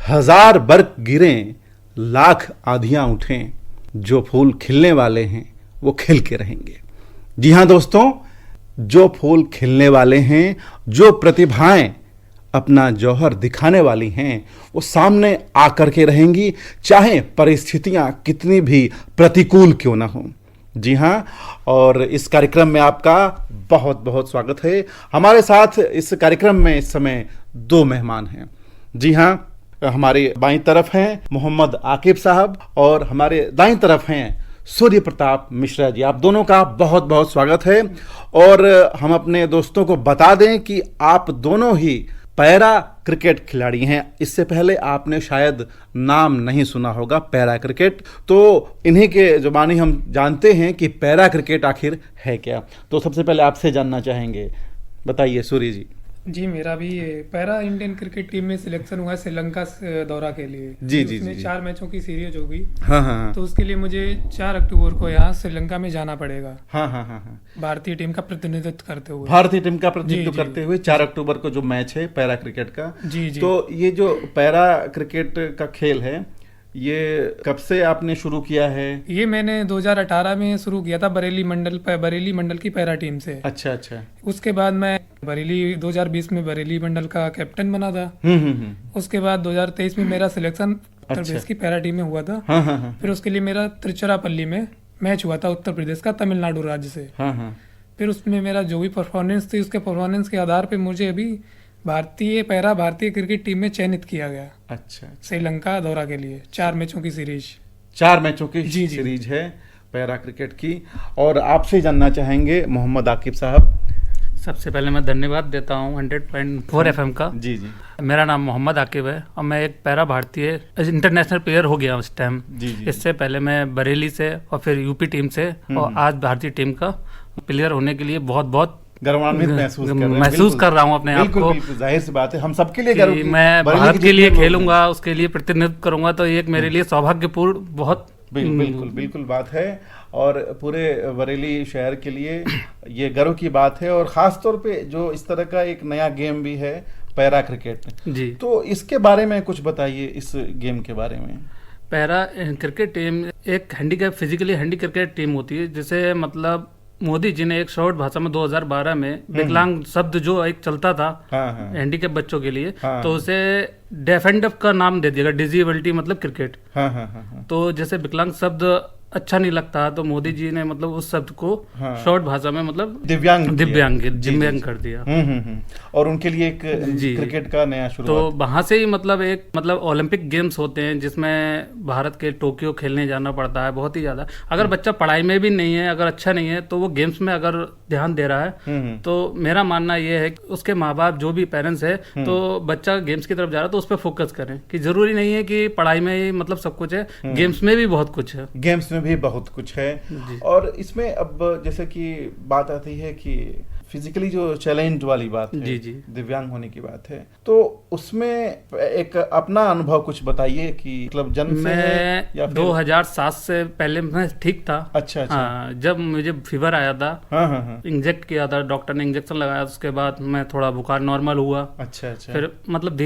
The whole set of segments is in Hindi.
हजार बर्क गिरें, लाख आंधियां उठें, जो फूल खिलने वाले हैं वो खिल के रहेंगे। जी हाँ दोस्तों, जो फूल खिलने वाले हैं, जो प्रतिभाएं अपना जौहर दिखाने वाली हैं, वो सामने आकर के रहेंगी, चाहे परिस्थितियां कितनी भी प्रतिकूल क्यों ना हो। जी हाँ, और इस कार्यक्रम में आपका बहुत बहुत स्वागत है। हमारे साथ इस कार्यक्रम में इस समय दो मेहमान हैं। जी हाँ, हमारे बाईं तरफ हैं मोहम्मद आकिब साहब और हमारे दाईं तरफ हैं सूर्य प्रताप मिश्रा जी। आप दोनों का बहुत बहुत स्वागत है। और हम अपने दोस्तों को बता दें कि आप दोनों ही पैरा क्रिकेट खिलाड़ी हैं। इससे पहले आपने शायद नाम नहीं सुना होगा पैरा क्रिकेट, तो इन्हीं के जुबानी हम जानते हैं कि पैरा क्रिकेट आखिर है क्या। तो सबसे पहले आपसे जानना चाहेंगे, बताइए सूर्य जी। जी, मेरा भी पैरा इंडियन क्रिकेट टीम में सिलेक्शन हुआ है श्रीलंका दौरा के लिए। जी जी उसमें जी 4 मैचों की सीरीज होगी। हाँ। तो उसके लिए मुझे 4 अक्टूबर को यहाँ श्रीलंका में जाना पड़ेगा। हाँ। भारतीय टीम का प्रतिनिधित्व करते हुए। भारतीय टीम का प्रतिनिधित्व जी, करते हुए 4 अक्टूबर को जो मैच है पैरा क्रिकेट का। जी। तो ये जो पैरा क्रिकेट का खेल है, ये कब से आपने शुरू किया है? ये मैंने 2018 में शुरू किया था बरेली मंडल की पैरा टीम से। अच्छा। उसके बाद मैं बरेली 2020 में बरेली मंडल का कैप्टन बना था। उसके बाद 2023 में मेरा सिलेक्शन उत्तर प्रदेश की पैरा टीम में हुआ था। हाँ। फिर उसके लिए मेरा तिरुचिरापल्ली में मैच हुआ था उत्तर प्रदेश का तमिलनाडु राज्य से। हाँ। फिर उसमें मेरा जो भी परफॉर्मेंस थी, उसके परफॉर्मेंस के आधार पे मुझे अभी भारतीय क्रिकेट टीम में चयनित किया गया। अच्छा। श्रीलंका दौरा के लिए 4 मैचों की सीरीज। 4 मैचों की जी। सीरीज है पैरा क्रिकेट की। और आपसे जानना चाहेंगे मोहम्मद आकिब साहब। सबसे पहले मैं धन्यवाद देता हूँ 100.4 FM का। जी। मेरा नाम मोहम्मद आकिब है और मैं एक पैरा भारतीय इंटरनेशनल प्लेयर हो गया उस टाइम। जी। इससे पहले मैं बरेली से और फिर यूपी टीम से और आज भारतीय टीम का प्लेयर होने के लिए बहुत गर्वान्वित महसूस कर रहा हूँ अपने आप को। बिल्कुल, जाहिर सी बात है, हम सबके लिए गर्व। मैं भारत के लिए खेलूंगा, उसके लिए प्रतिनिधित्व करूंगा, तो ये मेरे लिए सौभाग्यपूर्ण बहुत बिल्कुल बात है। और पूरे बरेली शहर के लिए ये गर्व की बात है। और खास तौर पे जो इस तरह का एक नया गेम भी है पैरा क्रिकेट जी, तो इसके बारे में कुछ बताइए, इस गेम के बारे में। पैरा क्रिकेट टीम एक फिजिकली हैंडीकैप्ड टीम होती है, जिसे मतलब मोदी जी ने एक शॉर्ट भाषा में 2012 में विकलांग शब्द जो एक चलता था हैंडीकैप बच्चों के लिए, तो उसे डेफेंडअप का नाम दे दिया, डिजेबिलिटी मतलब क्रिकेट। तो जैसे विकलांग शब्द अच्छा नहीं लगता, तो मोदी जी ने मतलब उस शब्द को शॉर्ट भाषा में मतलब दिव्यांग कर दिया। और उनके लिए एक क्रिकेट का नया शुरू। तो वहां से ही मतलब ओलंपिक गेम्स होते हैं, जिसमें भारत के टोक्यो खेलने जाना पड़ता है बहुत ही ज्यादा। अगर बच्चा पढ़ाई में भी नहीं है, अगर अच्छा नहीं है, तो वो गेम्स में अगर ध्यान दे रहा है, तो मेरा मानना ये है कि उसके माँ बाप जो भी पेरेंट्स है, तो बच्चा गेम्स की तरफ जा रहा है तो उस पर फोकस करें कि जरूरी नहीं है कि पढ़ाई में ही मतलब सब कुछ है, गेम्स में भी बहुत कुछ है। गेम्स में भी बहुत कुछ है। और इसमें अब जैसे कि बात आती है कि फिजिकली जो चैलेंज वाली बात है, जी। दिव्यांग होने की बात है, तो उसमें एक अपना अनुभव कुछ बताइए कि मतलब जन्म से है या 2007 से पहले मैं ठीक था। अच्छा। हाँ, जब मुझे फीवर आया था, हाँ। इंजेक्ट किया था, डॉक्टर ने इंजेक्शन लगाया, उसके बाद मैं थोड़ा बुखार नॉर्मल हुआ। अच्छा। फिर मतलब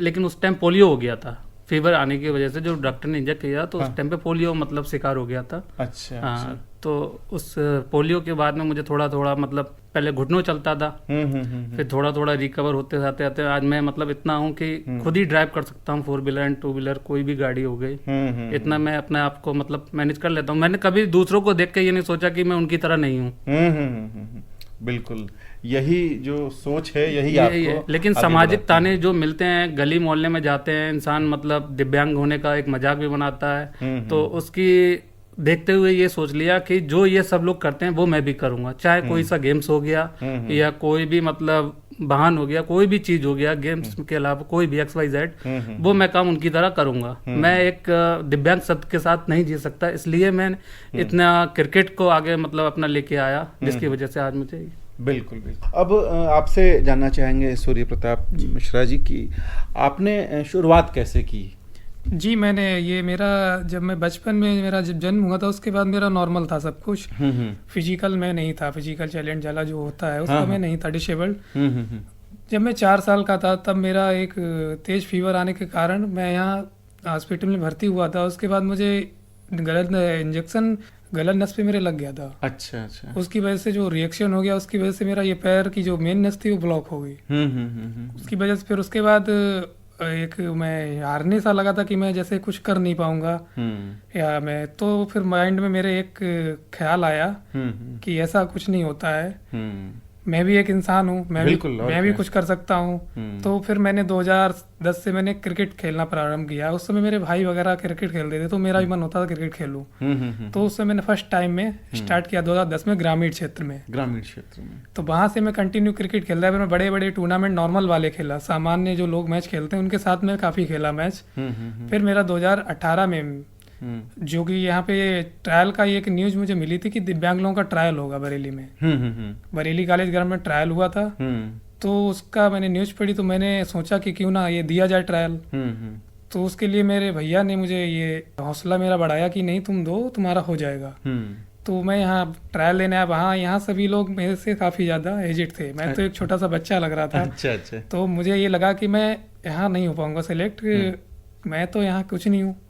लेकिन उस टाइम पोलियो हो गया था। फीवर आने की वजह से जो डॉक्टर ने इंजेक्ट किया, तो उस टाइम पे पोलियो मतलब शिकार हो गया था। अच्छा। तो उस पोलियो के बाद में मुझे थोड़ा मतलब पहले घुटनों चलता था, फिर थोड़ा रिकवर होते आते आज मैं मतलब इतना हूँ कि खुद ही ड्राइव कर सकता हूँ, 4 व्हीलर एंड 2 व्हीलर कोई भी गाड़ी हो गई। इतना मैं अपने आप को मतलब मैनेज कर लेता हूँ। मैंने कभी दूसरों को देख के ये नहीं सोचा कि मैं उनकी तरह नहीं हूँ। बिल्कुल, यही जो सोच है यही आपको। लेकिन सामाजिक ताने जो मिलते हैं, गली मोहल्ले में जाते हैं इंसान, मतलब दिव्यांग होने का एक मजाक भी बनाता है, तो उसकी देखते हुए ये सोच लिया कि जो ये सब लोग करते हैं वो मैं भी करूंगा, चाहे कोई सा गेम्स हो गया या कोई भी मतलब वाहन हो गया, कोई भी चीज हो गया, गेम्स के अलावा कोई भी XYZ, वो मैं काम उनकी तरह करूंगा। मैं एक दिव्यांग शब्द के साथ नहीं जी सकता, इसलिए मैं इतना क्रिकेट को आगे मतलब अपना लेके आया, जिसकी वजह से आज मुझे। बिल्कुल। अब आपसे जानना चाहेंगे सूर्य प्रताप मिश्रा जी की आपने शुरुआत कैसे की? जी, जब मैं बचपन में मेरा जब जन्म हुआ था, उसके बाद मेरा नॉर्मल था सब कुछ। फिजिकल में नहीं था, फिजिकल चैलेंज वाला जो होता है उसका मैं नहीं था, डिसेबल्ड। जब मैं 4 साल का था तब मेरा एक तेज फीवर आने के कारण मैं यहाँ हॉस्पिटल में भर्ती हुआ था। उसके बाद मुझे गलत इंजेक्शन गलत नस पे मेरे लग गया था। अच्छा अच्छा। उसकी वजह से जो रिएक्शन हो गया, उसकी वजह से मेरा ये पैर की जो मेन नस थी वो ब्लॉक हो गई। उसकी वजह से फिर उसके बाद एक मैं हारने सा लगा था कि मैं जैसे कुछ कर नहीं पाऊंगा या मैं, तो फिर माइंड में मेरे एक ख्याल आया कि ऐसा कुछ नहीं होता है, मैं भी एक इंसान हूँ, मैं भी कुछ कर सकता हूँ। तो फिर मैंने 2010 से मैंने क्रिकेट खेलना प्रारंभ किया। उस समय मेरे भाई वगैरह क्रिकेट खेलते थे तो मेरा भी मन होता था क्रिकेट खेलूं। तो उस समय मैंने फर्स्ट टाइम में स्टार्ट किया 2010 में ग्रामीण क्षेत्र में। तो वहां से मैं कंटिन्यू क्रिकेट खेलता है। फिर मैं बड़े बड़े टूर्नामेंट नॉर्मल वाले खेला, सामान्य जो लोग मैच खेलते हैं उनके साथ में काफी खेला मैच। फिर मेरा 2018 में जो कि यहाँ पे ट्रायल का एक न्यूज मुझे मिली थी कि दिव्यांग लोगों का ट्रायल होगा बरेली में। बरेली कॉलेज ग्राउंड में ट्रायल हुआ था। तो उसका मैंने न्यूज पढ़ी तो मैंने सोचा कि क्यों ना ये दिया जाए ट्रायल। तो उसके लिए मेरे भैया ने मुझे ये हौसला मेरा बढ़ाया कि नहीं तुम दो, तुम्हारा हो जाएगा। तो मैं यहाँ ट्रायल लेने आया। वहाँ यहाँ सभी लोग मेरे से काफी ज्यादा एजिड थे, मैं तो एक छोटा सा बच्चा लग रहा था। अच्छा। तो मुझे ये लगा कि मैं यहाँ नहीं हो पाऊंगा सिलेक्ट, मैं तो यहाँ कुछ नहीं हूँ।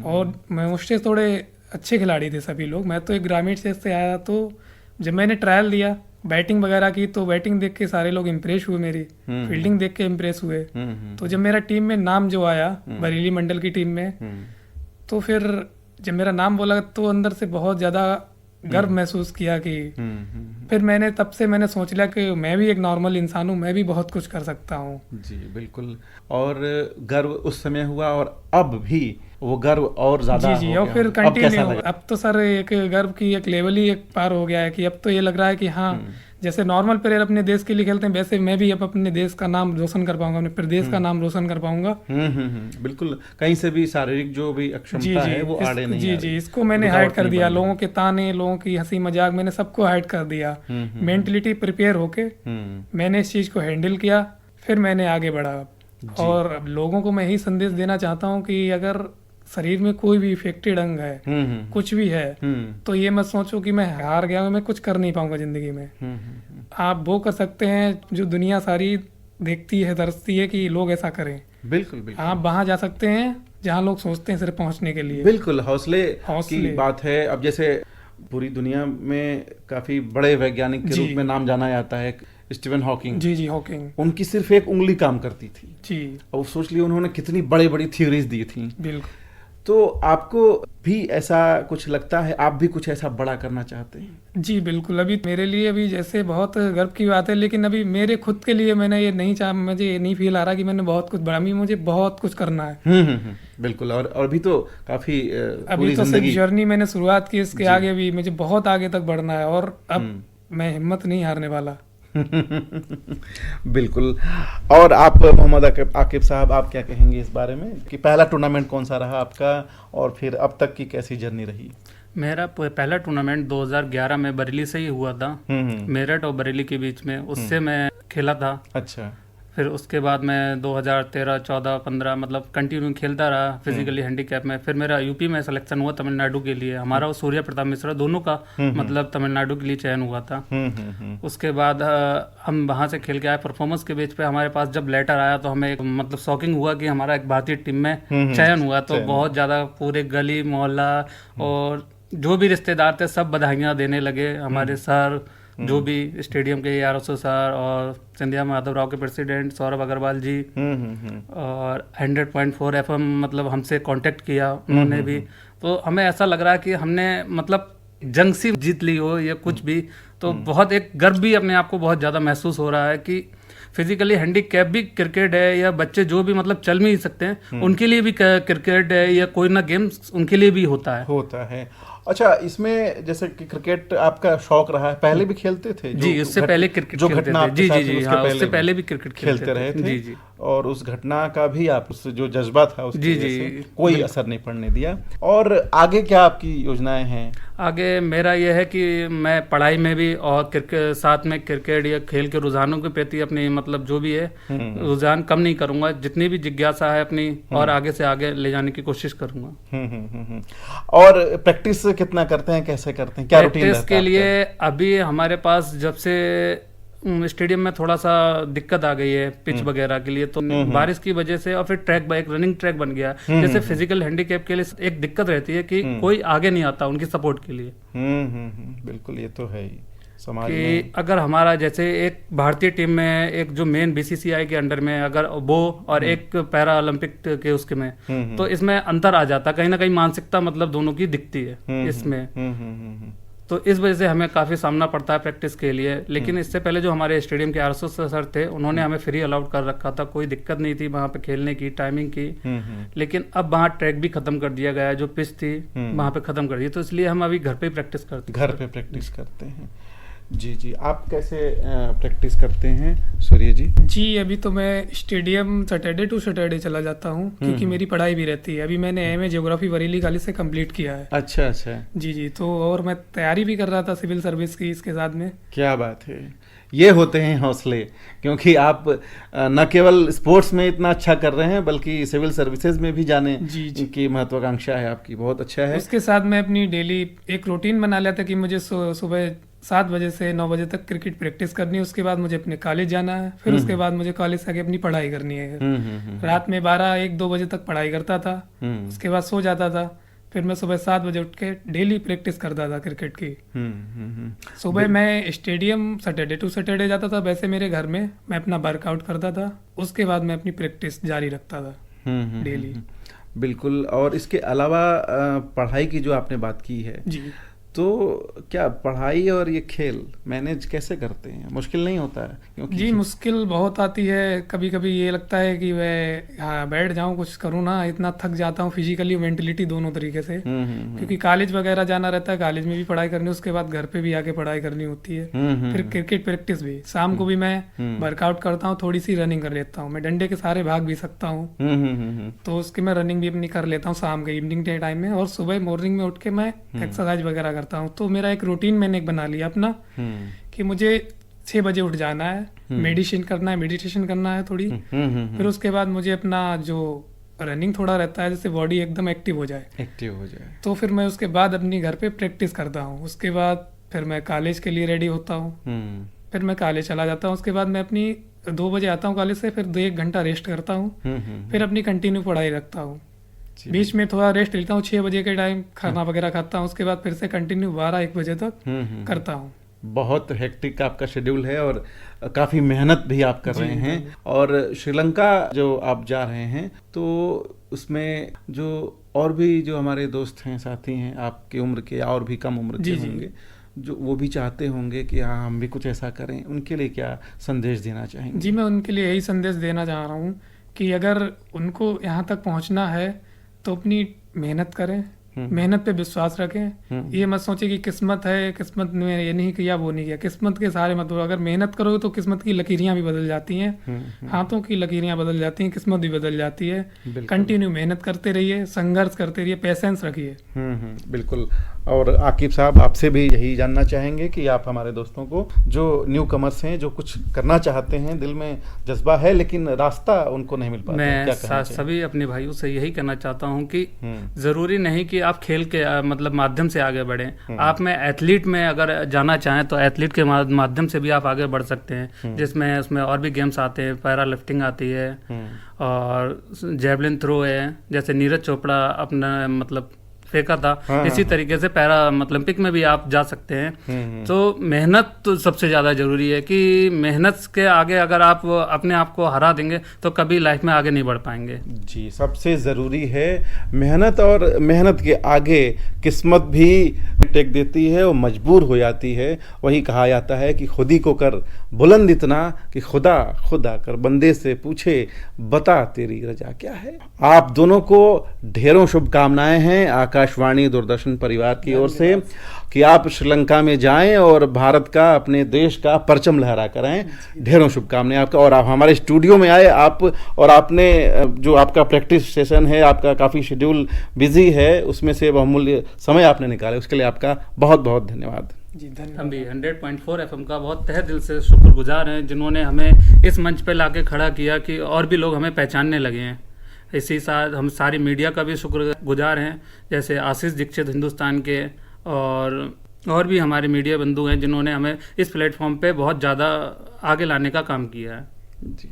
और मैं मुझसे थोड़े अच्छे खिलाड़ी थे सभी लोग, मैं तो एक ग्रामीण क्षेत्र से आया। तो जब मैंने ट्रायल दिया, बैटिंग वगैरह की, तो बैटिंग देख के सारे लोग इम्प्रेस हुए, मेरी फील्डिंग देख के इम्प्रेस हुए। तो जब मेरा टीम में नाम जो आया बरेली मंडल की टीम में, तो फिर जब मेरा नाम बोला तो अंदर से बहुत ज्यादा गर्व महसूस किया कि फिर मैंने तब से मैंने सोच लिया कि मैं भी एक नॉर्मल इंसान हूँ, मैं भी बहुत कुछ कर सकता हूँ। जी बिल्कुल। और गर्व उस समय हुआ और अब भी वो गर्व और ज्यादा जी और फिर कंटिन्यू। अब तो सर एक गर्व की एक लेवल ही एक पार हो गया है कि अब तो ये लग रहा है कि हाँ जैसे नॉर्मल प्लेयर अपने देश के लिए खेलते हैं वैसे मैं भी अब अपने देश का नाम रोशन कर पाऊंगा, अपने प्रदेश का नाम रोशन कर पाऊंगा। बिल्कुल, कहीं से भी शारीरिक जो भी अक्षमता है वो आड़े नहीं। जी इसको मैंने हाइड कर दिया, लोगों के ताने, लोगों की हंसी मजाक, मैंने सबको हाइड कर दिया। मेंटलिटी प्रिपेयर होके मैंने इस चीज को हैंडल किया, फिर मैंने आगे बढ़ा। और लोगों को मैं यही संदेश देना चाहता हूँ कि अगर शरीर में कोई भी इफेक्टेड अंग है, कुछ भी है, तो ये मत सोचो कि मैं हार गया हूँ, मैं कुछ कर नहीं पाऊंगा जिंदगी में। आप वो कर सकते हैं जो दुनिया सारी देखती है, तरसती है कि लोग ऐसा करें। बिल्कुल आप वहां जा सकते हैं जहाँ लोग सोचते हैं सिर्फ पहुंचने के लिए। बिल्कुल हौसले की बात है। अब जैसे पूरी दुनिया में काफी बड़े वैज्ञानिक के रूप में नाम जाना जाता है स्टीवन हॉकिंग। जी हॉकिंग, उनकी सिर्फ एक उंगली काम करती थी जी, और सोच लिया उन्होंने कितनी बड़ी बड़ी थ्योरीज दी थी। बिल्कुल। तो आपको भी ऐसा कुछ लगता है, आप भी कुछ ऐसा बड़ा करना चाहते हैं? जी बिल्कुल। अभी मेरे लिए अभी जैसे बहुत गर्व की बात है, लेकिन अभी मेरे खुद के लिए मैंने ये नहीं चाहा, मुझे ये नहीं फील आ रहा कि मैंने बहुत कुछ बढ़ा, मुझे बहुत कुछ करना है। बिल्कुल। और अभी तो काफी अभी तो सिर्फ जर्नी मैंने शुरुआत की, इसके आगे भी मुझे बहुत आगे तक बढ़ना है और अब मैं हिम्मत नहीं हारने वाला। बिल्कुल। और आप मोहम्मद आकिब साहब, आप क्या कहेंगे इस बारे में कि पहला टूर्नामेंट कौन सा रहा आपका और फिर अब तक की कैसी जर्नी रही? मेरा पहला टूर्नामेंट 2011 में बरेली से ही हुआ था, मेरठ और बरेली के बीच में, उससे मैं खेला था। अच्छा। फिर उसके बाद मैं 2013, 14, 15 मतलब कंटिन्यू खेलता रहा फिजिकली हैंडीकैप में। फिर मेरा यूपी में सिलेक्शन हुआ तमिलनाडु के लिए, हमारा और सूर्य प्रताप मिश्रा दोनों का मतलब तमिलनाडु के लिए चयन हुआ था। उसके बाद हम वहाँ से खेल के आए, परफॉर्मेंस के बेस पे हमारे पास जब लेटर आया तो हमें एक मतलब शॉकिंग हुआ कि हमारा एक भारतीय टीम में चयन हुआ। तो बहुत ज़्यादा पूरे गली मोहल्ला और जो भी रिश्तेदार थे सब बधाइयाँ देने लगे। हमारे सर जो भी स्टेडियम के ARSO सर और सिंधिया माधव राव के प्रेसिडेंट सौरभ अग्रवाल जी और 100.4 FM मतलब हमसे कांटेक्ट किया उन्होंने भी। तो हमें ऐसा लग रहा है कि हमने मतलब जंग सी जीत ली हो या कुछ भी, तो बहुत एक गर्व भी अपने आप को बहुत ज़्यादा महसूस हो रहा है कि फिजिकली हैंडीकैप भी क्रिकेट है या बच्चे जो भी मतलब चल नहीं सकते हैं उनके लिए भी क्रिकेट है या कोई ना गेम्स उनके लिए भी होता है। अच्छा, इसमें जैसे कि क्रिकेट आपका शौक रहा है, पहले भी खेलते थे? जी, उससे पहले क्रिकेट जो घटना जी उससे पहले भी क्रिकेट खेलते रहे थे। जी। और उस घटना का भी आप जो जज्बा था उसकी वजह से कोई असर नहीं पड़ने दिया। और आगे क्या आपकी योजनाएं हैं? आगे मेरा यह है कि मैं पढ़ाई में भी और क्रिकेट साथ में क्रिकेट या खेल के रुझानों के प्रति अपनी मतलब जो भी है रुझान कम नहीं करूंगा, जितनी भी जिज्ञासा है अपनी और आगे से आगे ले जाने की कोशिश करूंगा। और प्रैक्टिस कितना करते हैं, कैसे करते हैं, क्या रूटीन रहता है के लिए? अभी हमारे पास जब से स्टेडियम में थोड़ा सा दिक्कत आ गई है पिच वगैरह के लिए, तो बारिश की वजह से, और फिर ट्रैक एक रनिंग ट्रैक बन गया। जैसे फिजिकल हैंडीकैप के लिए एक दिक्कत रहती है कि कोई आगे नहीं आता उनकी सपोर्ट के लिए। बिल्कुल, ये तो है ही समाज कि में। अगर हमारा जैसे एक भारतीय टीम में एक जो मेन बीसीसीआई के अंडर में अगर वो और एक पैरा ओलंपिक के उसके में, तो इसमें अंतर आ जाता, कहीं ना कहीं मानसिकता मतलब दोनों की दिखती है इसमें। तो इस वजह से हमें काफी सामना पड़ता है प्रैक्टिस के लिए। लेकिन इससे पहले जो हमारे स्टेडियम के आरसो सर थे, उन्होंने हमें फ्री अलाउड कर रखा था, कोई दिक्कत नहीं थी वहां पे खेलने की, टाइमिंग की। लेकिन अब वहाँ ट्रैक भी खत्म कर दिया गया है, जो पिच थी वहां पे खत्म कर दी, तो इसलिए हम अभी घर पे प्रैक्टिस करते हैं। जी, आप कैसे प्रैक्टिस करते हैं सूर्य जी? जी, अभी तो मैं स्टेडियम सैटरडे टू सैटरडे चला जाता हूँ, क्योंकि मेरी पढ़ाई भी रहती है। अभी मैंने एमए ज्योग्राफी बरेली कॉलेज से कंप्लीट किया है। अच्छा। जी, तो और मैं तैयारी भी कर रहा था सिविल सर्विस की इसके साथ में। क्या बात है, ये होते हैं हौसले, क्योंकि आप न केवल स्पोर्ट्स में इतना अच्छा कर रहे हैं बल्कि सिविल सर्विसेज में भी जाने की महत्वाकांक्षा है आपकी, बहुत अच्छा है। उसके साथ मैं अपनी डेली एक रूटीन बना लिया था कि मुझे सुबह 7 बजे से 9 बजे तक क्रिकेट प्रैक्टिस करनी है, उसके बाद मुझे अपने कॉलेज जाना है, फिर उसके बाद मुझे कॉलेज से आके अपनी पढ़ाई करनी है। रात में 12-1-2 बजे तक पढ़ाई करता था, उसके बाद सो जाता था, फिर मैं सुबह 7 बजे उठ के डेली प्रैक्टिस करता था क्रिकेट की। सुबह मैं स्टेडियम सैटरडे टू सैटरडे जाता था, वैसे मेरे घर में मैं अपना वर्कआउट करता था, उसके बाद मैं अपनी प्रैक्टिस जारी रखता था डेली। बिल्कुल। और इसके अलावा पढ़ाई की जो आपने बात की है जी, तो क्या पढ़ाई और ये खेल मैनेज कैसे करते हैं? मुश्किल नहीं होता है? क्योंकि जी, मुश्किल बहुत आती है। कभी कभी ये लगता है कि मैं बैठ जाऊं कुछ करूं ना, इतना थक जाता हूं फिजिकली मेंटलिटी दोनों तरीके से। क्योंकि कॉलेज वगैरह जाना रहता है, कॉलेज में भी पढ़ाई करनी, उसके बाद घर पे भी आके पढ़ाई करनी होती है। फिर क्रिकेट प्रैक्टिस भी, शाम को भी मैं वर्कआउट करता हूँ, थोड़ी सी रनिंग कर लेता हूँ। मैं डंडे के सहारे भाग भी सकता हूँ, तो उसकी मैं रनिंग भी अपनी कर लेता हूँ शाम के इवनिंग के टाइम में। और सुबह मॉर्निंग में उठ के मैं एक्सरसाइज वगैरह करता हूँ। तो मेरा एक रूटीन मैंने बना लिया अपना कि मुझे 6 बजे उठ जाना है, मेडिटेशन करना है थोड़ी, फिर उसके बाद मुझे अपना जो रनिंग थोड़ा रहता है, जैसे बॉडी एकदम एक्टिव हो जाए, तो फिर मैं उसके बाद अपनी घर पे प्रैक्टिस करता हूँ। उसके बाद फिर मैं कॉलेज के लिए रेडी होता हूँ, फिर मैं कॉलेज चला जाता हूँ। उसके बाद मैं अपनी 2 बजे आता हूँ कॉलेज से, फिर 1 घंटा रेस्ट करता हूँ, फिर अपनी कंटिन्यू पढ़ाई रखता हूँ। बीच में थोड़ा रेस्ट लेता हूँ, 6 बजे के टाइम खाना वगैरह खाता हूँ, उसके बाद फिर से कंटिन्यू 12-1 बजे तक करता हूँ। बहुत हेक्टिक आपका शेड्यूल है और काफ़ी मेहनत भी आप कर रहे हैं। और श्रीलंका जो आप जा रहे हैं, तो उसमें जो और भी जो हमारे दोस्त हैं, साथी हैं आपकी उम्र के या और भी कम उम्र के होंगे, जो वो भी चाहते होंगे कि हाँ हम भी कुछ ऐसा करें, उनके लिए क्या संदेश देना चाहेंगे? जी, मैं उनके लिए यही संदेश देना चाह रहा हूँ कि अगर उनको यहाँ तक पहुँचना है तो अपनी मेहनत करें, मेहनत पे विश्वास रखें। ये मत सोचे कि किस्मत है, किस्मत ने ये नहीं किया वो नहीं किया, किस्मत के सहारे मत। अगर मेहनत करोगे तो किस्मत की लकीरियां भी बदल जाती हैं, हाथों की लकीरियां बदल जाती हैं, किस्मत भी बदल जाती है। कंटिन्यू मेहनत करते रहिए, संघर्ष करते रहिए, पेशेंस रखिए। बिल्कुल। और आकिब साहब, आपसे भी यही जानना चाहेंगे कि आप हमारे दोस्तों को, जो न्यू कमर्स हैं, जो कुछ करना चाहते हैं, दिल में जज्बा है लेकिन रास्ता उनको नहीं मिल पाता, मैं सभी अपने भाइयों से यही कहना चाहता हूं कि जरूरी नहीं कि आप खेल के मतलब माध्यम से आगे बढ़ें। आप में एथलीट में अगर जाना चाहें तो एथलीट के माध्यम से भी आप आगे बढ़ सकते हैं, जिसमें उसमें और भी गेम्स आते हैं, पैरा लिफ्टिंग आती है और जेवलिन थ्रो है, जैसे नीरज चोपड़ा अपना मतलब फेंका था, इसी तरीके से पैरा ओलंपिक में भी आप जा सकते हैं। तो मेहनत तो सबसे ज़्यादा जरूरी है कि मेहनत के आगे अगर आप अपने आप को हरा देंगे तो कभी लाइफ में आगे नहीं बढ़ पाएंगे। जी, सबसे ज़रूरी है मेहनत, और मेहनत के आगे किस्मत भी टेक देती है और मजबूर हो जाती है। वही कहा जाता है कि खुदी को कर बुलंद इतना कि खुदा खुदा कर बंदे से पूछे बता तेरी रजा क्या है। आप दोनों को ढेरों शुभकामनाएं हैं आकाशवाणी दूरदर्शन परिवार की ओर से कि आप श्रीलंका में जाएं और भारत का, अपने देश का परचम लहरा कर आएं। ढेरों शुभकामनाएं आपका। और आप हमारे स्टूडियो में आए, आप और आपने जो आपका प्रैक्टिस सेशन है, आपका काफ़ी शेड्यूल बिजी है, उसमें से बहुमूल्य समय आपने निकाला, उसके लिए आपका बहुत बहुत धन्यवाद। जी, धन्यवाद। हम भी 100.4 FM का बहुत तहे दिल से शुक्रगुजार हैं, जिन्होंने हमें इस मंच पे लाके खड़ा किया कि और भी लोग हमें पहचानने लगे हैं। इसी साथ हम सारी मीडिया का भी शुक्रगुजार हैं, जैसे आशीष दीक्षित हिंदुस्तान के और भी हमारे मीडिया बंधु हैं, जिन्होंने हमें इस प्लेटफॉर्म पे बहुत ज़्यादा आगे लाने का काम किया है। जी।